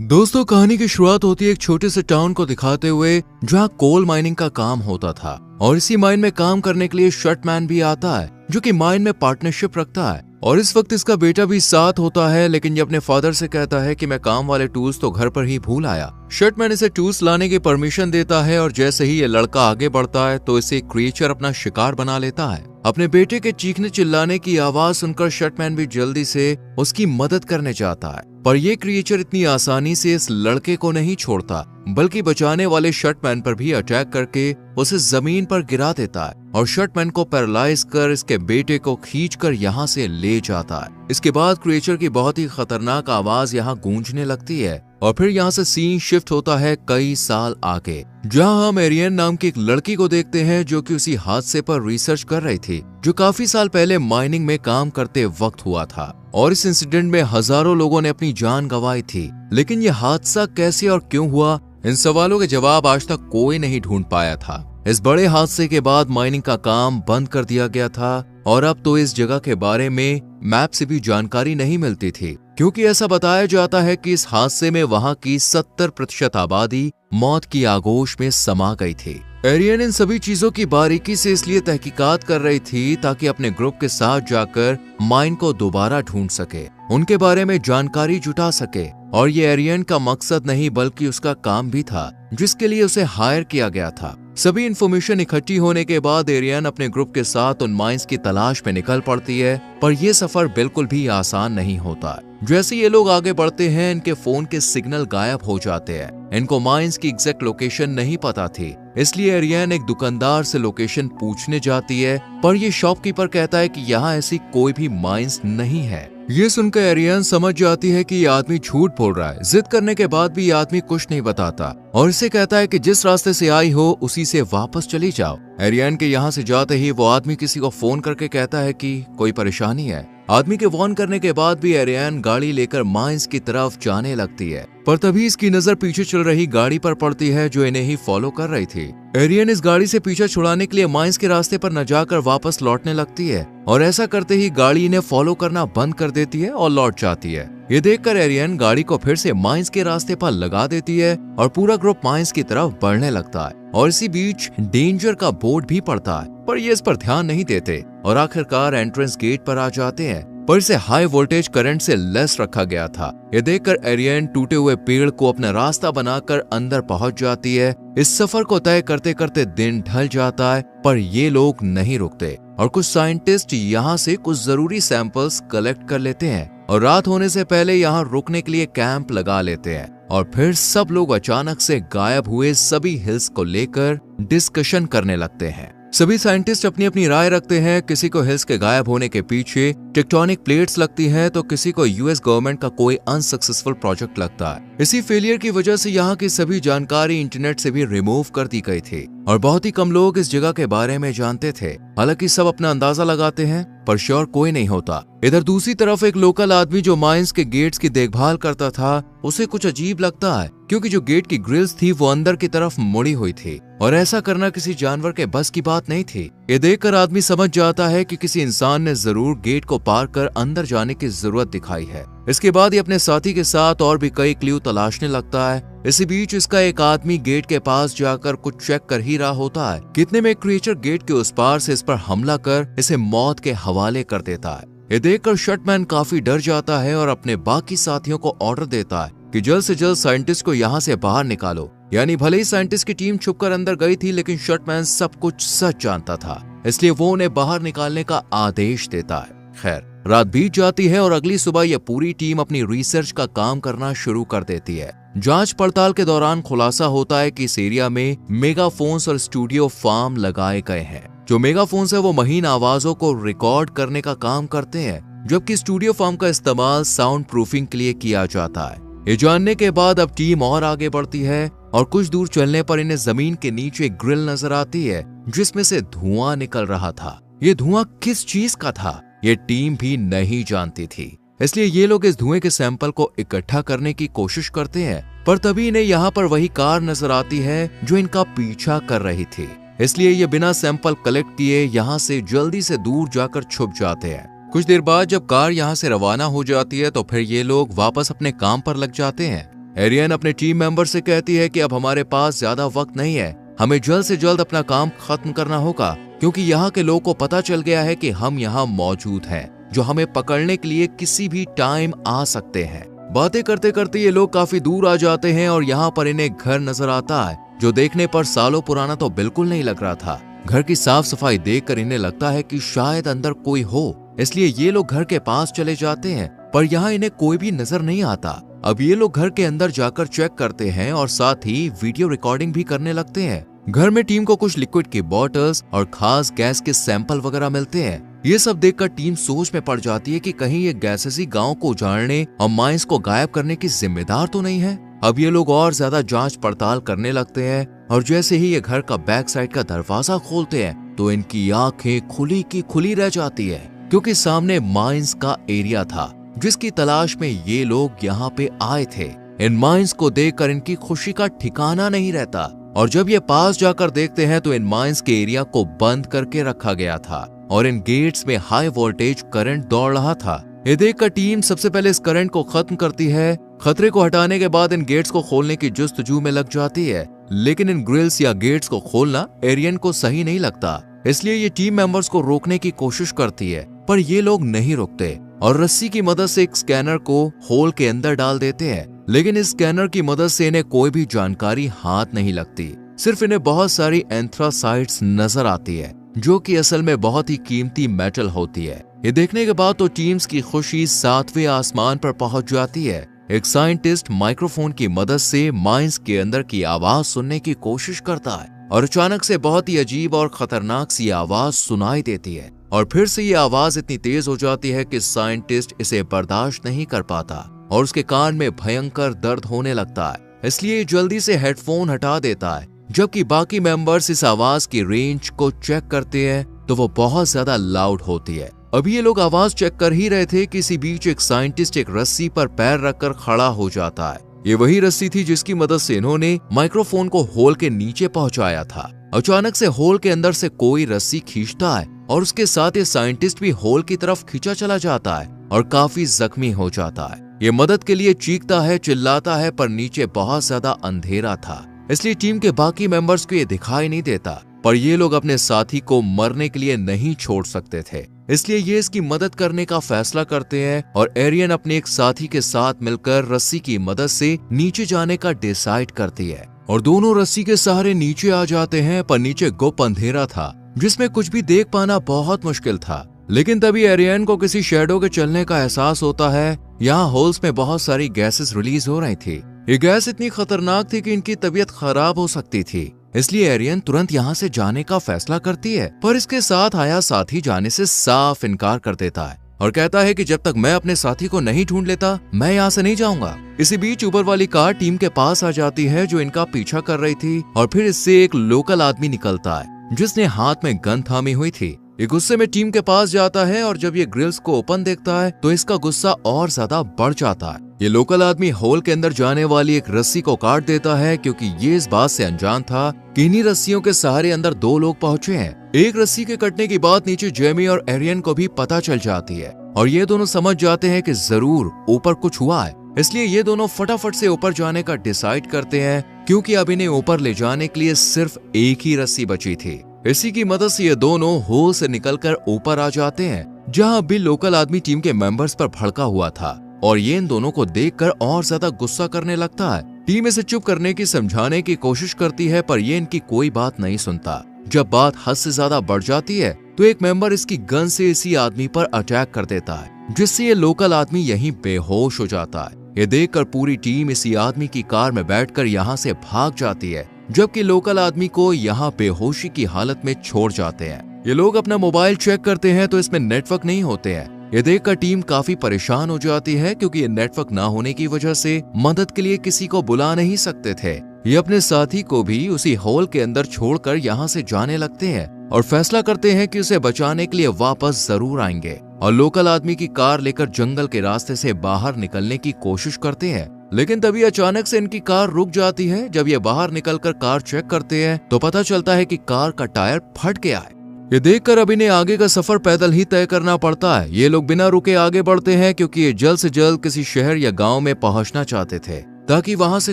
दोस्तों, कहानी की शुरुआत होती है एक छोटे से टाउन को दिखाते हुए जहाँ कोल माइनिंग का काम होता था और इसी माइन में काम करने के लिए शर्टमैन भी आता है जो कि माइन में पार्टनरशिप रखता है। और इस वक्त इसका बेटा भी साथ होता है, लेकिन ये अपने फादर से कहता है कि मैं काम वाले टूल्स तो घर पर ही भूल आया। शर्टमैन इसे टूल्स लाने की परमिशन देता है और जैसे ही ये लड़का आगे बढ़ता है तो इसे क्रिएचर अपना शिकार बना लेता है। अपने बेटे के चीखने चिल्लाने की आवाज सुनकर शर्टमैन भी जल्दी से उसकी मदद करने जाता है, पर यह क्रिएचर इतनी आसानी से इस लड़के को नहीं छोड़ता बल्कि बचाने वाले शर्टमैन पर भी अटैक करके उसे जमीन पर गिरा देता है और शर्टमैन को पैरालाइज कर इसके बेटे को खींचकर यहाँ से ले जाता है। इसके बाद क्रिएचर की बहुत ही खतरनाक आवाज यहाँ गूंजने लगती है और फिर यहाँ से सीन शिफ्ट होता है कई साल आगे, जहाँ हम एरियन नाम की एक लड़की को देखते हैं जो कि उसी हादसे पर रिसर्च कर रही थी जो काफी साल पहले माइनिंग में काम करते वक्त हुआ था। और इस इंसिडेंट में हजारों लोगों ने अपनी जान गंवाई थी, लेकिन यह हादसा कैसे और क्यों हुआ, इन सवालों के जवाब आज तक कोई नहीं ढूंढ पाया था। इस बड़े हादसे के बाद माइनिंग का काम बंद कर दिया गया था और अब तो इस जगह के बारे में मैप से भी जानकारी नहीं मिलती थी, क्योंकि ऐसा बताया जाता है कि इस हादसे में वहां की 70% आबादी मौत की आगोश में समा गई थी। एरियन इन सभी चीजों की बारीकी से इसलिए तहकीकात कर रही थी ताकि अपने ग्रुप के साथ जाकर माइन को दोबारा ढूंढ सके, उनके बारे में जानकारी जुटा सके। और ये एरियन का मकसद नहीं बल्कि उसका काम भी था जिसके लिए उसे हायर किया गया था। सभी इंफॉर्मेशन इकट्ठी होने के बाद एरियन अपने ग्रुप के साथ उन माइंस की तलाश में निकल पड़ती है, पर यह सफर बिल्कुल भी आसान नहीं होता। जैसे ये लोग आगे बढ़ते हैं इनके फोन के सिग्नल गायब हो जाते हैं। इनको माइंस की एग्जैक्ट लोकेशन नहीं पता थी, इसलिए एरियन एक दुकानदार से लोकेशन पूछने जाती है, पर यह शॉपकीपर कहता है कि यहाँ ऐसी कोई भी माइंस नहीं है। ये सुनकर एरियन समझ जाती है कि ये आदमी झूठ बोल रहा है। जिद करने के बाद भी ये आदमी कुछ नहीं बताता और इसे कहता है कि जिस रास्ते से आई हो उसी से वापस चली जाओ। एरियन के यहाँ से जाते ही वो आदमी किसी को फोन करके कहता है कि कोई परेशानी है। आदमी के वार्न करने के बाद भी एरियन गाड़ी लेकर माइंस की तरफ जाने लगती है, पर तभी इसकी नजर पीछे चल रही गाड़ी पर पड़ती है जो इन्हें ही फॉलो कर रही थी। एरियन इस गाड़ी से पीछा छुड़ाने के लिए माइंस के रास्ते पर न जाकर वापस लौटने लगती है और ऐसा करते ही गाड़ी इन्हें फॉलो करना बंद कर देती है और लौट जाती है। ये देखकर एरियन गाड़ी को फिर से माइंस के रास्ते पर लगा देती है और पूरा ग्रुप माइंस की तरफ बढ़ने लगता है। और इसी बीच डेंजर का बोर्ड भी पड़ता है, पर ये इस पर ध्यान नहीं देते और आखिरकार एंट्रेंस गेट पर आ जाते हैं, पर इसे हाई वोल्टेज करंट से लेस रखा गया था। ये देखकर एरियन टूटे हुए पेड़ को अपना रास्ता बनाकर अंदर पहुंच जाती है। इस सफर को तय करते करते दिन ढल जाता है, पर ये लोग नहीं रुकते और कुछ साइंटिस्ट यहाँ से कुछ जरूरी सैंपल्स कलेक्ट कर लेते हैं और रात होने से पहले यहाँ रुकने के लिए कैंप लगा लेते हैं। और फिर सब लोग अचानक से गायब हुए सभी हिल्स को लेकर डिस्कशन करने लगते हैं। सभी साइंटिस्ट अपनी अपनी राय रखते हैं। किसी को हिल्स के गायब होने के पीछे टेक्टोनिक प्लेट्स लगती हैं, तो किसी को यूएस गवर्नमेंट का कोई अनसक्सेसफुल प्रोजेक्ट लगता है। इसी फेलियर की वजह से यहाँ की सभी जानकारी इंटरनेट से भी रिमूव कर दी गई थी और बहुत ही कम लोग इस जगह के बारे में जानते थे। हालांकि सब अपना अंदाजा लगाते हैं, पर श्योर कोई नहीं होता। इधर दूसरी तरफ एक लोकल आदमी जो माइंस के गेट्स की देखभाल करता था, उसे कुछ अजीब लगता है क्योंकि जो गेट की ग्रिल्स थी वो अंदर की तरफ मुड़ी हुई थी और ऐसा करना किसी जानवर के बस की बात नहीं थी। ये देखकर आदमी समझ जाता है कि किसी इंसान ने जरूर गेट को पार कर अंदर जाने की जरूरत दिखाई है। इसके बाद ये अपने साथी के साथ और भी कई क्लू तलाशने लगता है। इसी बीच इसका एक आदमी गेट के पास जाकर कुछ चेक कर ही रहा होता है, कितने में क्रिएचर गेट के उस पार से इस पर हमला कर इसे मौत के हवाले कर देता है। ये देखकर शर्टमैन काफी डर जाता है और अपने बाकी साथियों को ऑर्डर देता है कि जल्द से जल्द साइंटिस्ट को यहाँ से बाहर निकालो। यानी भले ही साइंटिस्ट की टीम छुपकर अंदर गई थी, लेकिन शर्टमैन सब कुछ सच जानता था, इसलिए वो उन्हें बाहर निकालने का आदेश देता है। खैर, रात बीत जाती है और अगली सुबह यह पूरी टीम अपनी रिसर्च का काम करना शुरू कर देती है। जांच पड़ताल के दौरान खुलासा होता है कि इस एरिया में मेगाफोन्स और स्टूडियो फार्म लगाए गए हैं। जो मेगाफोन्स है वो महीन आवाजों को रिकॉर्ड करने का काम करते हैं, जबकि स्टूडियो फार्म का इस्तेमाल साउंड प्रूफिंग के लिए किया जाता है। ये जानने के बाद अब टीम और आगे बढ़ती है और कुछ दूर चलने पर इन्हें जमीन के नीचे ग्रिल नजर आती है जिसमें से धुआं निकल रहा था। ये धुआं किस चीज का था ये टीम भी नहीं जानती थी, इसलिए ये लोग इस धुएं के सैंपल को इकट्ठा करने की कोशिश करते हैं, पर तभी इन्हें यहाँ पर वही कार नजर आती है जो इनका पीछा कर रही थी। इसलिए ये बिना सैंपल कलेक्ट किए यहाँ से जल्दी से दूर जाकर छुप जाते हैं। कुछ देर बाद जब कार यहाँ से रवाना हो जाती है तो फिर ये लोग वापस अपने काम पर लग जाते हैं। एरियन अपने टीम मेंबर से कहती है कि अब हमारे पास ज्यादा वक्त नहीं है, हमें जल्द से जल्द अपना काम खत्म करना होगा क्योंकि यहाँ के लोगों को पता चल गया है कि हम यहाँ मौजूद हैं, जो हमें पकड़ने के लिए किसी भी टाइम आ सकते हैं। बातें करते करते ये लोग काफी दूर आ जाते हैं और यहाँ पर इन्हें घर नजर आता है, जो देखने पर सालों पुराना तो बिल्कुल नहीं लग रहा था। घर की साफ सफाई देखकर इन्हें लगता है कि शायद अंदर कोई हो, इसलिए ये लोग घर के पास चले जाते हैं, पर यहाँ इन्हें कोई भी नजर नहीं आता। अब ये लोग घर के अंदर जाकर चेक करते हैं और साथ ही वीडियो रिकॉर्डिंग भी करने लगते हैं। घर में टीम को कुछ लिक्विड की बॉटल्स और खास गैस के सैंपल वगैरह मिलते हैं। ये सब देखकर टीम सोच में पड़ जाती है कि कहीं ये गैसेस ही गांव को उजाड़ने और माइंस को गायब करने की जिम्मेदार तो नहीं है। अब ये लोग और ज्यादा जांच पड़ताल करने लगते हैं और जैसे ही ये घर का बैक साइड का दरवाजा खोलते हैं तो इनकी आंखें खुली की खुली रह जाती है, क्योंकि सामने माइंस का एरिया था जिसकी तलाश में ये लोग यहाँ पे आए थे। इन माइंस को देखकर इनकी खुशी का ठिकाना नहीं रहता और जब ये पास जाकर देखते हैं तो इन माइंस के एरिया को बंद करके रखा गया था और इन गेट्स में हाई वोल्टेज करंट दौड़ रहा था। ये देखकर टीम सबसे पहले इस करंट को खत्म करती है। खतरे को हटाने के बाद इन गेट्स को खोलने की जुस्तजू में लग जाती है, लेकिन इन ग्रिल्स या गेट्स को खोलना एरियन को सही नहीं लगता, इसलिए ये टीम मेंबर्स को रोकने की कोशिश करती है, पर ये लोग नहीं रुकते और रस्सी की मदद से एक स्कैनर को होल के अंदर डाल देते हैं। लेकिन इस स्कैनर की मदद से इन्हें कोई भी जानकारी हाथ नहीं लगती, सिर्फ इन्हें बहुत सारी एंथ्रासाइट्स नजर आती है जो कि असल में बहुत ही कीमती मेटल होती है। ये देखने के बाद तो टीम्स की खुशी 7वें आसमान पर पहुंच जाती है। एक साइंटिस्ट माइक्रोफोन की मदद से माइंस के अंदर की आवाज सुनने की कोशिश करता है और अचानक से बहुत ही अजीब और खतरनाक सी आवाज सुनाई देती है और फिर से ये आवाज इतनी तेज हो जाती है कि साइंटिस्ट इसे बर्दाश्त नहीं कर पाता और उसके कान में भयंकर दर्द होने लगता है, इसलिए जल्दी से हेडफोन हटा देता है। जबकि बाकी मेंबर्स इस आवाज की रेंज को चेक करते हैं तो वो बहुत ज्यादा लाउड होती है। अभी ये लोग आवाज चेक कर ही रहे थे कि इसी बीच एक साइंटिस्ट एक रस्सी पर पैर रखकर खड़ा हो जाता है। ये वही रस्सी थी जिसकी मदद से इन्होंने माइक्रोफोन को होल के नीचे पहुंचाया था। अचानक से होल के अंदर से कोई रस्सी खींचता है और उसके साथ ये साइंटिस्ट भी होल की तरफ खींचा चला जाता है और काफी जख्मी हो जाता है। ये मदद के लिए चीखता है, चिल्लाता है, पर नीचे बहुत ज्यादा अंधेरा था, इसलिए टीम के बाकी मेंबर्स को ये दिखाई नहीं देता। पर ये लोग अपने साथी को मरने के लिए नहीं छोड़ सकते थे, इसलिए ये इसकी मदद करने का फैसला करते हैं और एरियन अपने एक साथी के साथ मिलकर रस्सी की मदद से नीचे जाने का डिसाइड करती है और दोनों रस्सी के सहारे नीचे आ जाते हैं। पर नीचे गुप्त अंधेरा था जिसमें कुछ भी देख पाना बहुत मुश्किल था। लेकिन तभी एरियन को किसी शैडो के चलने का एहसास होता है। यहाँ होल्स में बहुत सारी गैसेस रिलीज हो रही थी। ये गैस इतनी खतरनाक थी कि इनकी तबीयत खराब हो सकती थी, इसलिए एरियन तुरंत यहाँ से जाने का फैसला करती है, पर इसके साथ आया साथी जाने से साफ इनकार कर देता है और कहता है कि जब तक मैं अपने साथी को नहीं ढूंढ लेता मैं यहाँ से नहीं जाऊंगा। इसी बीच ऊपर वाली कार टीम के पास आ जाती है जो इनका पीछा कर रही थी और फिर इससे एक लोकल आदमी निकलता है जिसने हाथ में गन थामी हुई थी। ये गुस्से में टीम के पास जाता है और जब ये ग्रिल्स को ओपन देखता है तो इसका गुस्सा और ज्यादा बढ़ जाता है। ये लोकल आदमी होल के अंदर जाने वाली एक रस्सी को काट देता है क्योंकि ये इस बात से अनजान था कि इन्हीं रस्सियों के सहारे अंदर 2 लोग पहुंचे हैं। एक रस्सी के कटने की बात नीचे जेमी और एरियन को भी पता चल जाती है और ये दोनों समझ जाते हैं कि जरूर ऊपर कुछ हुआ है, इसलिए ये दोनों फटाफट से ऊपर जाने का डिसाइड करते हैं क्योंकि अब इन्हें ऊपर ले जाने के लिए सिर्फ एक ही रस्सी बची थी। इसी की मदद से ये दोनों होल से निकलकर ऊपर आ जाते हैं जहां भी लोकल आदमी टीम के मेंबर्स पर भड़का हुआ था और ये इन दोनों को देखकर और ज्यादा गुस्सा करने लगता है। टीम इसे चुप करने की समझाने की कोशिश करती है पर ये इनकी कोई बात नहीं सुनता। जब बात हद से ज्यादा बढ़ जाती है तो एक मेंबर इसकी गन से इसी आदमी पर अटैक कर देता है जिससे ये लोकल आदमी यहीं बेहोश हो जाता है। ये देखकर पूरी टीम इसी आदमी की कार में बैठकर यहाँ से भाग जाती है जबकि लोकल आदमी को यहाँ बेहोशी की हालत में छोड़ जाते हैं। ये लोग अपना मोबाइल चेक करते हैं तो इसमें नेटवर्क नहीं होते हैं। ये देखकर टीम काफी परेशान हो जाती है क्योंकि ये नेटवर्क ना होने की वजह से मदद के लिए किसी को बुला नहीं सकते थे। ये अपने साथी को भी उसी होल के अंदर छोड़कर यहाँ से जाने लगते हैं और फैसला करते हैं कि उसे बचाने के लिए वापस जरूर आएंगे और लोकल आदमी की कार लेकर जंगल के रास्ते से बाहर निकलने की कोशिश करते हैं। लेकिन तभी अचानक से इनकी कार रुक जाती है। जब ये बाहर निकलकर कार चेक करते हैं तो पता चलता है कि कार का टायर फट गया है। ये देखकर अब इन्हें आगे का सफर पैदल ही तय करना पड़ता है। ये लोग बिना रुके आगे बढ़ते हैं क्योंकि ये जल्द से जल्द किसी शहर या गांव में पहुंचना चाहते थे ताकि वहां से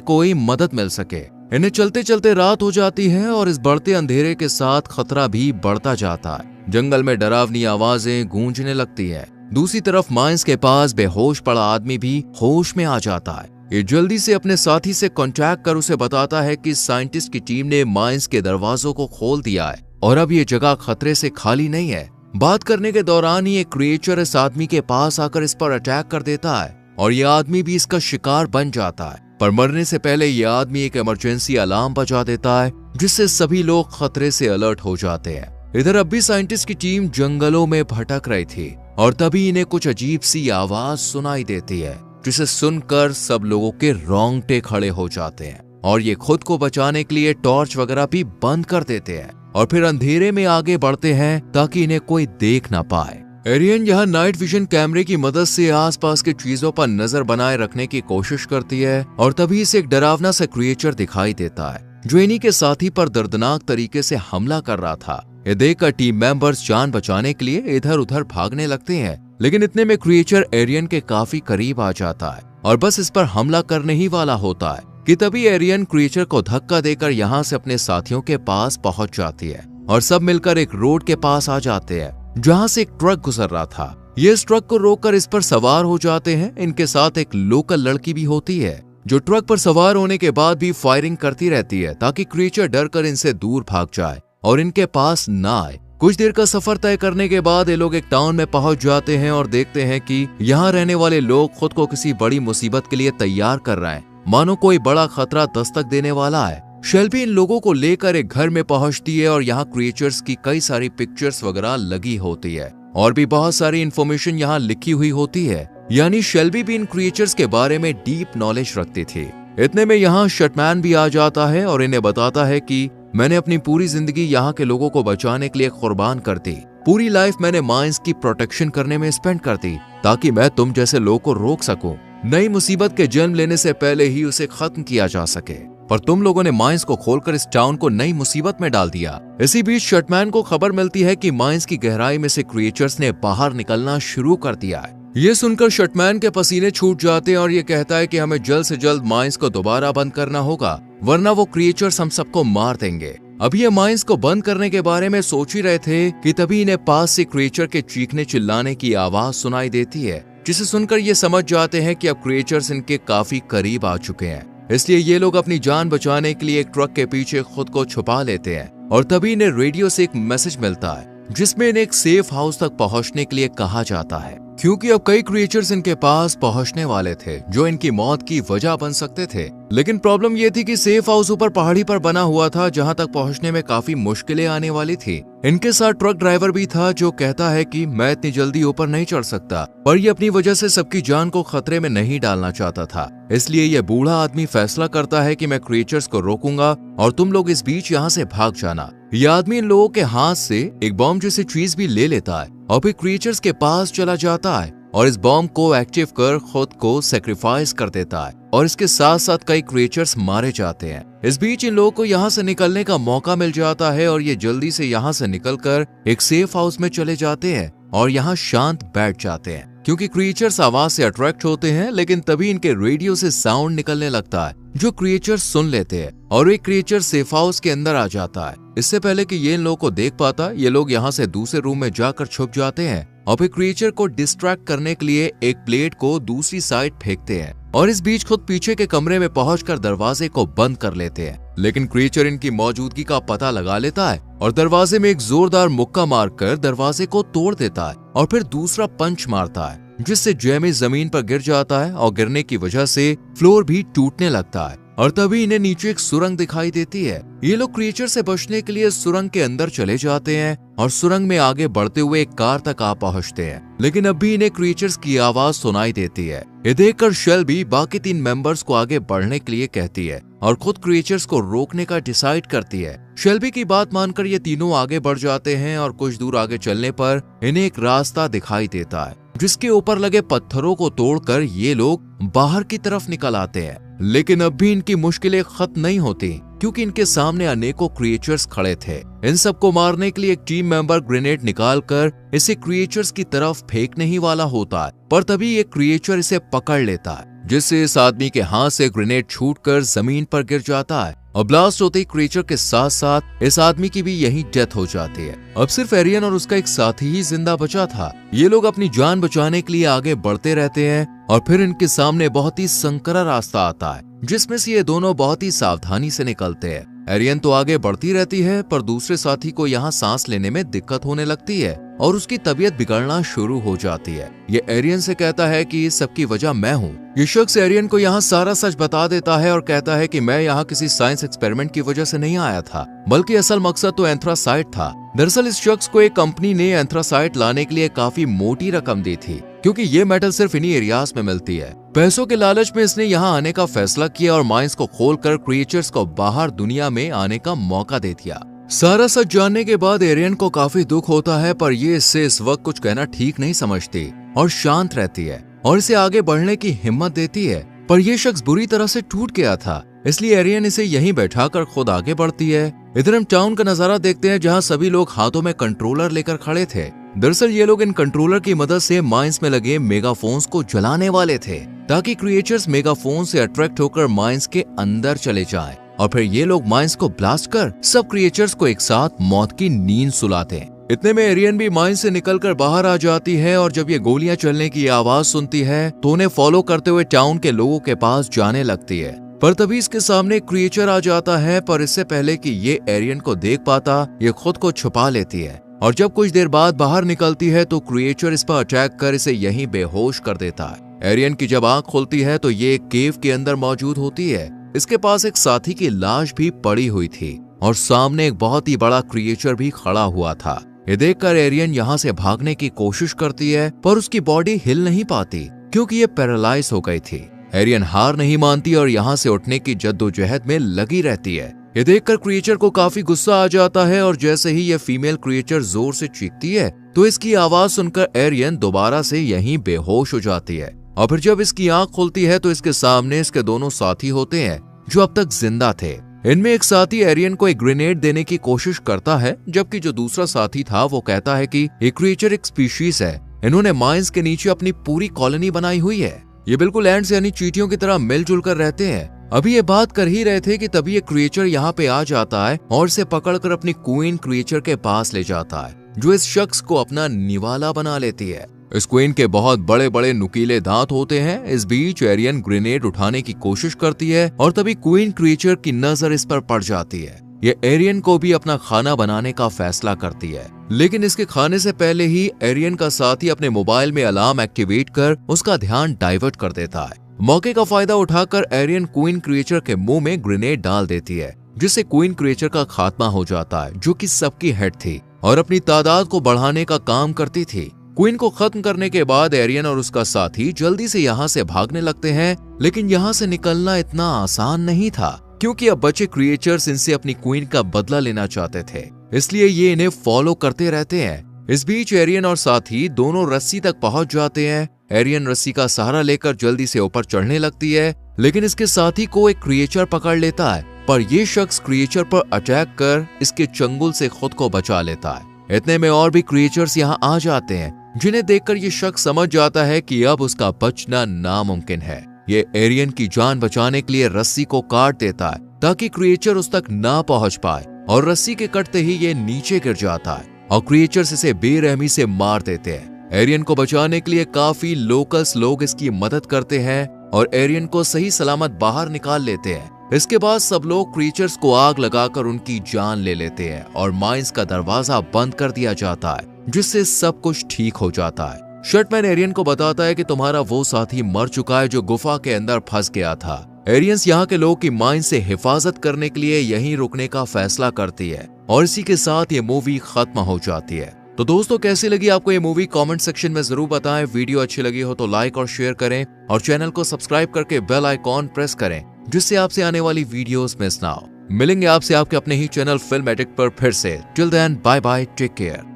कोई मदद मिल सके। इन्हें चलते चलते रात हो जाती है और इस बढ़ते अंधेरे के साथ खतरा भी बढ़ता जाता है। जंगल में डरावनी आवाजें गूंजने लगती है। दूसरी तरफ माइंस के पास बेहोश पड़ा आदमी भी होश में आ जाता है। ये जल्दी से अपने साथी से कांटेक्ट कर उसे बताता है कि साइंटिस्ट की टीम ने माइंस के दरवाजों को खोल दिया है और अब ये जगह खतरे से खाली नहीं है। बात करने के दौरान ही एक क्रिएचर इस आदमी के पास आकर इस पर अटैक कर देता है और ये आदमी भी इसका शिकार बन जाता है। पर मरने से पहले ये आदमी एक इमरजेंसी अलार्म बजा देता है, जिससे सभी लोग खतरे से अलर्ट हो जाते हैं। इधर अब भी साइंटिस्ट की टीम जंगलों में भटक रही थी और तभी इन्हें कुछ अजीब सी आवाज सुनाई देती है, जिसे सुनकर सब लोगों के रोंगटे खड़े हो जाते हैं और ये खुद को बचाने के लिए टॉर्च वगैरह भी बंद कर देते हैं और फिर अंधेरे में आगे बढ़ते हैं ताकि इन्हें कोई देख ना पाए। एरियन यहाँ नाइट विजन कैमरे की मदद से आसपास की चीजों पर नजर बनाए रखने की कोशिश करती है और तभी इसे एक डरावना सा क्रिएचर दिखाई देता है जो इन्हीं के साथी पर दर्दनाक तरीके से हमला कर रहा था। ये देखकर टीम मेंबर्स जान बचाने के लिए इधर उधर भागने लगते हैं, लेकिन इतने में क्रिएचर एरियन के काफी करीब आ जाता है और बस इस पर हमला करने ही वाला होता है कि तभी एरियन क्रिएचर को धक्का देकर यहाँ से अपने साथियों के पास पहुंच जाती है और सब मिलकर एक रोड के पास आ जाते हैं जहाँ से एक ट्रक गुजर रहा था। ये इस ट्रक को रोककर इस पर सवार हो जाते हैं। इनके साथ एक लोकल लड़की भी होती है जो ट्रक पर सवार होने के बाद भी फायरिंग करती रहती है ताकि क्रिएचर डर कर इनसे दूर भाग जाए और इनके पास ना आए। कुछ देर का सफर तय करने के बाद ये लोग एक टाउन में पहुंच जाते हैं और देखते हैं कि यहाँ रहने वाले लोग खुद को किसी बड़ी मुसीबत के लिए तैयार कर रहे हैं, मानो कोई बड़ा खतरा दस्तक देने वाला है। शेल्बी इन लोगों को लेकर एक घर में पहुंचती है और यहाँ क्रिएचर्स की कई सारी पिक्चर्स वगैरह लगी होती है और भी बहुत सारी इंफॉर्मेशन यहाँ लिखी हुई होती है, यानी शेल्बी भी इन क्रिएचर्स के बारे में डीप नॉलेज रखती थी। इतने में यहाँ शटमैन भी आ जाता है और इन्हें बताता है कि मैंने अपनी पूरी जिंदगी यहाँ के लोगों को बचाने के लिए कुर्बान कर दी। पूरी लाइफ मैंने माइंस की प्रोटेक्शन करने में स्पेंड कर दी ताकि मैं तुम जैसे लोगों को रोक सकूं, नई मुसीबत के जन्म लेने से पहले ही उसे खत्म किया जा सके। पर तुम लोगों ने माइंस को खोलकर इस टाउन को नई मुसीबत में डाल दिया। इसी बीच शटमैन को खबर मिलती है कि माइंस की गहराई में से क्रिएचर्स ने बाहर निकलना शुरू कर दिया है। ये सुनकर शटमैन के पसीने छूट जाते हैं और ये कहता है कि हमें जल्द से जल्द माइंस को दोबारा बंद करना होगा, वरना वो क्रिएचर्स हम सबको मार देंगे। अभी ये माइंस को बंद करने के बारे में सोच ही रहे थे कि तभी इन्हें पास से क्रिएचर के चीखने चिल्लाने की आवाज सुनाई देती है, जिसे सुनकर ये समझ जाते हैं कि अब क्रिएचर्स इनके काफी करीब आ चुके हैं। इसलिए ये लोग अपनी जान बचाने के लिए एक ट्रक के पीछे खुद को छुपा लेते हैं और तभी इन्हें रेडियो से एक मैसेज मिलता है जिसमें इन्हें एक सेफ हाउस तक पहुंचने के लिए कहा जाता है, क्योंकि अब कई क्रिएचर्स इनके पास पहुंचने वाले थे जो इनकी मौत की वजह बन सकते थे। लेकिन प्रॉब्लम ये थी कि सेफ हाउस ऊपर पहाड़ी पर बना हुआ था जहां तक पहुंचने में काफी मुश्किलें आने वाली थी। इनके साथ ट्रक ड्राइवर भी था जो कहता है कि मैं इतनी जल्दी ऊपर नहीं चढ़ सकता, पर ये अपनी वजह से सबकी जान को खतरे में नहीं डालना चाहता था। इसलिए ये बूढ़ा आदमी फैसला करता है कि मैं क्रिएचर्स को रोकूंगा और तुम लोग इस बीच यहाँ से भाग जाना। ये आदमी इन लोगों के हाथ से एक बॉम्ब जैसी चीज भी ले लेता है और फिर क्रिएचर्स के पास चला जाता है और इस बॉम्ब को एक्टिव कर खुद को सेक्रीफाइस कर देता है और इसके साथ साथ कई क्रिएचर्स मारे जाते हैं। इस बीच इन लोगों को यहाँ से निकलने का मौका मिल जाता है और ये जल्दी से यहाँ से निकलकर एक सेफ हाउस में चले जाते हैं और यहाँ शांत बैठ जाते हैं, क्योंकि क्रिएचर्स आवाज से अट्रैक्ट होते हैं। लेकिन तभी इनके रेडियो से साउंड निकलने लगता है जो क्रिएचर्स सुन लेते हैं और एक क्रिएचर सेफ हाउस के अंदर आ जाता है। इससे पहले कि ये इन लोगों को देख पाता, ये लोग यहाँ से दूसरे रूम में जाकर छुप जाते हैं और फिर क्रिएचर को डिस्ट्रैक्ट करने के लिए एक प्लेट को दूसरी साइड फेंकते हैं और इस बीच खुद पीछे के कमरे में पहुंचकर दरवाजे को बंद कर लेते हैं। लेकिन क्रिएचर इनकी मौजूदगी का पता लगा लेता है और दरवाजे में एक जोरदार मुक्का मारकर दरवाजे को तोड़ देता है और फिर दूसरा पंच मारता है, जिससे जेमी जमीन पर गिर जाता है और गिरने की वजह से फ्लोर भी टूटने लगता है और तभी इन्हें नीचे एक सुरंग दिखाई देती है। ये लोग क्रिएचर से बचने के लिए सुरंग के अंदर चले जाते हैं और सुरंग में आगे बढ़ते हुए एक कार तक आ पहुंचते हैं। लेकिन अब भी इन्हें क्रिएचर्स की आवाज सुनाई देती है। ये देखकर शेल्बी बाकी 3 मेंबर्स को आगे बढ़ने के लिए कहती है और खुद क्रिएचर्स को रोकने का डिसाइड करती है। शेल्बी की बात मानकर ये तीनों आगे बढ़ जाते हैं और कुछ दूर आगे चलने पर इन्हें एक रास्ता दिखाई देता है जिसके ऊपर लगे पत्थरों को तोड़कर ये लोग बाहर की तरफ निकल आते हैं। लेकिन अब भी इनकी मुश्किलें खत्म नहीं होती, क्योंकि इनके सामने अनेकों क्रिएचर्स खड़े थे। इन सबको मारने के लिए एक टीम मेंबर ग्रेनेड निकालकर इसे क्रिएचर्स की तरफ फेंकने ही वाला होता है, पर तभी एक क्रिएचर इसे पकड़ लेता है, जिससे इस आदमी के हाथ से ग्रेनेड छूटकर जमीन पर गिर जाता है और ब्लास्ट होते ही क्रिएचर के साथ साथ इस आदमी की भी यही डेथ हो जाती है। अब सिर्फ एरियन और उसका एक साथी ही जिंदा बचा था। ये लोग अपनी जान बचाने के लिए आगे बढ़ते रहते हैं और फिर इनके सामने बहुत ही संकरा रास्ता आता है, जिसमें से ये दोनों बहुत ही सावधानी से निकलते हैं। एरियन तो आगे बढ़ती रहती है, पर दूसरे साथी को यहाँ सांस लेने में दिक्कत होने लगती है और उसकी तबीयत बिगड़ना शुरू हो जाती है। ये एरियन से कहता है कि इस सब की वजह मैं हूँ। ये शख्स एरियन को यहाँ सारा सच बता देता है और कहता है कि मैं यहाँ किसी साइंस एक्सपेरिमेंट की वजह से नहीं आया था, बल्कि असल मकसद तो एंथ्रासाइट था। दरअसल इस शख्स को एक कंपनी ने एंथ्रासाइट लाने के लिए काफी मोटी रकम दी थी, क्योंकि ये मेटल सिर्फ इन्हीं एरियाज में मिलती है। पैसों के लालच में इसने यहाँ आने का फैसला किया और माइंस को खोलकर क्रिएचर्स को बाहर दुनिया में आने का मौका दे दिया। सारा सच जानने के बाद एरियन को काफी दुख होता है, पर ये इससे इस वक्त कुछ कहना ठीक नहीं समझती और शांत रहती है और इसे आगे बढ़ने की हिम्मत देती है। पर यह शख्स बुरी तरह से टूट गया था, इसलिए एरियन इसे यहीं बैठाकर खुद आगे बढ़ती है। इधर हम टाउन का नजारा देखते हैं, जहाँ सभी लोग हाथों में कंट्रोलर लेकर खड़े थे। दरअसल ये लोग इन कंट्रोलर की मदद से माइंस में लगे मेगाफोन्स को जलाने वाले थे, ताकि क्रिएचर्स मेगाफोन से अट्रैक्ट होकर माइंस के अंदर चले जाएं और फिर ये लोग माइंस को ब्लास्ट कर सब क्रिएचर्स को एक साथ मौत की नींद सुलाते। इतने में एरियन भी माइंस से निकलकर बाहर आ जाती है और जब ये गोलियां चलने की आवाज सुनती है तो उन्हें फॉलो करते हुए टाउन के लोगों के पास जाने लगती है। पर तभी इसके सामने एक क्रिएचर आ जाता है, पर इससे पहले कि ये एरियन को देख पाता, ये खुद को छुपा लेती है और जब कुछ देर बाद बाहर निकलती है तो क्रिएचर इस पर अटैक कर इसे यहीं बेहोश कर देता है। एरियन की जब आंख खुलती है तो ये एक केव के अंदर मौजूद होती है। इसके पास एक साथी की लाश भी पड़ी हुई थी और सामने एक बहुत ही बड़ा क्रिएचर भी खड़ा हुआ था। ये देखकर एरियन यहाँ से भागने की कोशिश करती है, पर उसकी बॉडी हिल नहीं पाती क्योंकि ये पैरालाइज हो गई थी। एरियन हार नहीं मानती और यहाँ से उठने की जद्दोजहद में लगी रहती है। ये देखकर क्रिएचर को काफी गुस्सा आ जाता है और जैसे ही ये फीमेल क्रिएचर जोर से चीखती है तो इसकी आवाज सुनकर एरियन दोबारा से यहीं बेहोश हो जाती है और फिर जब इसकी आंख खुलती है तो इसके सामने इसके दोनों साथी होते हैं जो अब तक जिंदा थे। इनमें एक साथी एरियन को एक ग्रेनेड देने की कोशिश करता है, जबकि जो दूसरा साथी था वो कहता है कि ये क्रिएचर एक स्पीशीज है, इन्होंने माइंस के नीचे अपनी पूरी कॉलोनी बनाई हुई है। ये बिल्कुल एंड्स यानी चींटियों की तरह मिलजुल कर रहते हैं। अभी ये बात कर ही रहे थे कि तभी ये क्रिएचर यहाँ पे आ जाता है और इसे पकड़कर अपनी क्वीन क्रिएचर के पास ले जाता है, जो इस शख्स को अपना निवाला बना लेती है। इस क्वीन के बहुत बड़े बड़े नुकीले दांत होते हैं। इस बीच एरियन ग्रेनेड उठाने की कोशिश करती है और तभी क्वीन क्रिएचर की नजर इस पर पड़ जाती है। ये एरियन को भी अपना खाना बनाने का फैसला करती है, लेकिन इसके खाने से पहले ही एरियन का साथी अपने मोबाइल में अलार्म एक्टिवेट कर उसका ध्यान डाइवर्ट कर देता है। मौके का फायदा उठाकर एरियन क्वीन क्रिएचर के मुंह में ग्रेनेड डाल देती है, जिससे क्वीन क्रिएचर का खात्मा हो जाता है, जो कि सबकी हेड थी और अपनी तादाद को बढ़ाने का काम करती थी। क्वीन को खत्म करने के बाद एरियन और उसका साथी जल्दी से यहाँ से भागने लगते हैं, लेकिन यहाँ से निकलना इतना आसान नहीं था क्योंकि अब बचे क्रिएचर्स इनसे अपनी क्वीन का बदला लेना चाहते थे, इसलिए ये इन्हें फॉलो करते रहते हैं। इस बीच एरियन और साथी दोनों रस्सी तक पहुंच जाते हैं। एरियन रस्सी का सहारा लेकर जल्दी से ऊपर चढ़ने लगती है, लेकिन इसके साथी को एक क्रिएचर पकड़ लेता है, पर यह शख्स क्रिएचर पर अटैक कर इसके चंगुल से खुद को बचा लेता है। इतने में और भी क्रिएचर्स यहाँ आ जाते हैं, जिन्हें देखकर ये शख्स समझ जाता है कि अब उसका बचना नामुमकिन है। ये एरियन की जान बचाने के लिए रस्सी को काट देता है ताकि क्रिएचर उस तक ना पहुंच पाए और रस्सी के कटते ही ये नीचे गिर जाता है और क्रिएचर्स इसे बेरहमी से मार देते हैं। एरियन को बचाने के लिए काफी लोकल्स लोग इसकी मदद करते हैं और एरियन को सही सलामत बाहर निकाल लेते हैं। इसके बाद सब लोग क्रिएचर्स को आग लगाकर उनकी जान ले लेते हैं और माइंस का दरवाजा बंद कर दिया जाता है, जिससे सब कुछ ठीक हो जाता है। शर्टमैन एरियन को बताता है कि तुम्हारा वो साथी मर चुका है जो गुफा के अंदर फंस गया था। एरियंस यहाँ के लोगों की माइंस से हिफाजत करने के लिए यहीं रुकने का फैसला करती है और इसी के साथ ये मूवी खत्म हो जाती है। तो दोस्तों, कैसी लगी आपको ये मूवी कमेंट सेक्शन में जरूर बताएं। वीडियो अच्छी लगी हो तो लाइक और शेयर करें और चैनल को सब्सक्राइब करके बेल आइकॉन प्रेस करें, जिससे आपसे आने वाली वीडियोस मिस ना हो। मिलेंगे आपसे आपके अपने ही चैनल फिल्मेटिक पर फिर से। Till then, bye bye, take care.